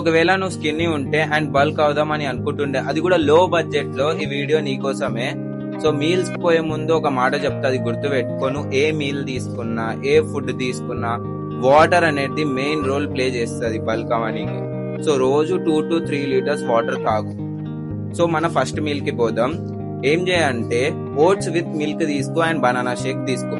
ఒకవేళ నువ్వు స్కిన్నీ ఉంటే అండ్ బల్క్ అవుదామని అనుకుంటుండే, అది కూడా లో బడ్జెట్ లో ఈ వీడియో నీకోసమే. సో మీల్స్ పోయే ముందు ఒక మాట చెప్తా, అది గుర్తు పెట్టుకో. నువ్వు ఏ మీల్ తీసుకున్నా, ఏ ఫుడ్ తీసుకున్నా, వాటర్ అనేది మెయిన్ రోల్ ప్లే చేస్తుంది బల్క్ అవడానికి. సో రోజు 2 to 3 లీటర్స్ వాటర్ తాగు. సో మన ఫస్ట్ మీల్ కి పోదాం. ఏం చేయాలంటే ఓట్స్ విత్ మిల్క్ తీసుకో అండ్ బనానా షేక్ తీసుకో.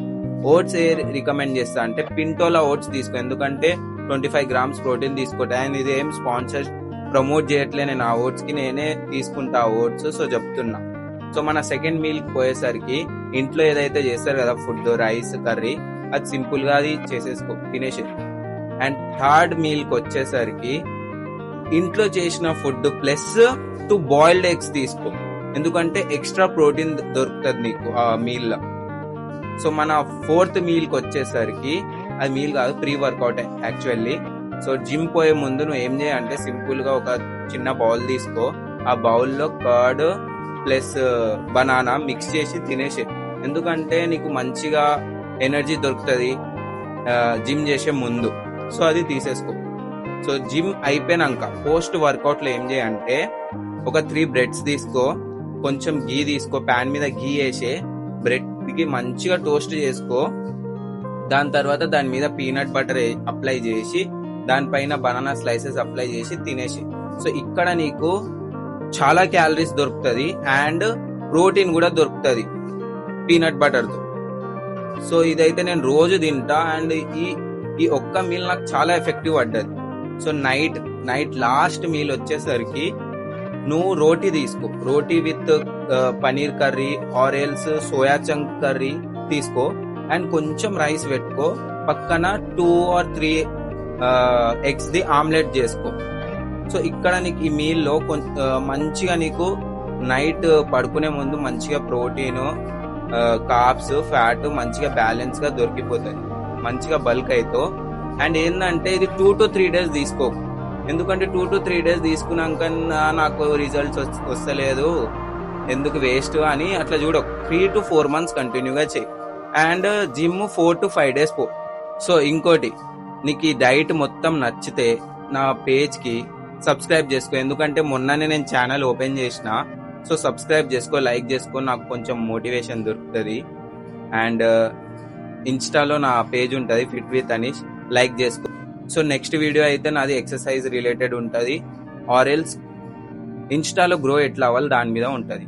ఓట్స్ ఏ రికమెండ్ చేస్తా అంటే పింటోలా ఓట్స్ తీసుకో, ఎందుకంటే 25 grams ప్రోటీన్ తీసుకోవటం. అండ్ ఇది ఏం స్పాన్సర్ ప్రమోట్ చేయట్లే, నేను ఆ ఓట్స్ కి నేనే తీసుకుంటా ఓట్స్. సో చెప్తున్నా. సో మన సెకండ్ మీల్ పోయేసరికి ఇంట్లో ఏదైతే చేస్తారు కదా ఫుడ్, రైస్ కర్రీ, అది సింపుల్ గా అది చేసేసుకో, తినేసి. అండ్ థర్డ్ మీల్ కి వచ్చేసరికి ఇంట్లో చేసిన ఫుడ్ ప్లస్ 2 బాయిల్డ్ ఎగ్స్ తీసుకో, ఎందుకంటే ఎక్స్ట్రా ప్రోటీన్ దొరుకుతుంది నీకు ఆ మీల్ లో. సో మన ఫోర్త్ మీల్ కి వచ్చేసరికి, అది మీల్ కాదు, pre workout actually. So gym పోయే ముందు నువ్వు ఏం చేయాలంటే సింపుల్ గా ఒక చిన్న బౌల్ తీసుకో, ఆ బౌల్లో కర్డ్ ప్లస్ బనానా మిక్స్ చేసి తినేసి, ఎందుకంటే నీకు మంచిగా ఎనర్జీ దొరుకుతుంది జిమ్ చేసే ముందు. సో అది తీసేసుకో. సో జిమ్ అయిపోయినాక పోస్ట్ వర్కౌట్ లో ఏం చేయాలంటే ఒక 3 బ్రెడ్స్ తీసుకో, కొంచెం గీ తీసుకో, ప్యాన్ మీద గీ వేసి బ్రెడ్ కి మంచిగా టోస్ట్ చేసుకో. దాని తర్వాత దాని మీద పీనట్ బటర్ అప్లై చేసి, దానిపైన బనానా స్లైసెస్ అప్లై చేసి తినేసి. సో ఇక్కడ నీకు చాలా క్యాలరీస్ దొరుకుతుంది అండ్ ప్రోటీన్ కూడా దొరుకుతుంది పీనట్ బటర్ తో. సో ఇదైతే నేను రోజు తింటా అండ్ ఈ ఒక్క మీల్ నాకు చాలా ఎఫెక్టివ్ పడ్డది. సో నైట్ లాస్ట్ మీల్ వచ్చేసరికి నువ్వు రోటీ తీసుకో, roti with paneer curry or else soya chunk curry తీసుకో అండ్ కొంచెం రైస్ పెట్టుకో, పక్కన 2 or 3 ఎగ్స్ ది ఆమ్లెట్ చేసుకో. సో ఇక్కడ నీకు ఈ మీల్ లో మంచిగా నీకు నైట్ పడుకునే ముందు మంచిగా ప్రోటీన్, కార్బ్స్, ఫ్యాట్ మంచిగా బ్యాలెన్స్ గా దొరికిపోతాయి, మంచిగా బల్క్ అయితే. అండ్ ఏంటంటే ఇది 2 to 3 days తీసుకో, ఎందుకంటే 2 to 3 days తీసుకున్నాక నాకు రిజల్ట్స్ వస్తలేదు, ఎందుకు వేస్ట్ అని అట్లా చూడ. 3 to 4 months కంటిన్యూగా చేయి అండ్ జిమ్ 4 to 5 days పో. సో ఇంకోటి, నీకు ఈ డైట్ మొత్తం నచ్చితే నా పేజ్ కి సబ్స్క్రైబ్ చేసుకో, ఎందుకంటే మొన్ననే నేను ఛానల్ ఓపెన్ చేసిన. సో సబ్స్క్రైబ్ చేసుకో, లైక్ చేసుకో, నాకు కొంచెం మోటివేషన్ దొరుకుతుంది. అండ్ ఇన్స్టాలో నా పేజ్ ఉంటుంది ఫిట్ విత్ అనీష్, లైక్ చేసుకో. సో నెక్స్ట్ వీడియో అయితే నాది ఎక్సర్సైజ్ రిలేటెడ్ ఉంటుంది ఆర్ ఎల్స్ ఇన్స్టాలో గ్రో ఎట్లా అవ్వాలి దాని మీద ఉంటుంది.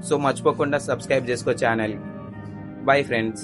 సో మర్చిపోకుండా సబ్స్క్రైబ్ చేసుకో ఛానల్. Bye friends.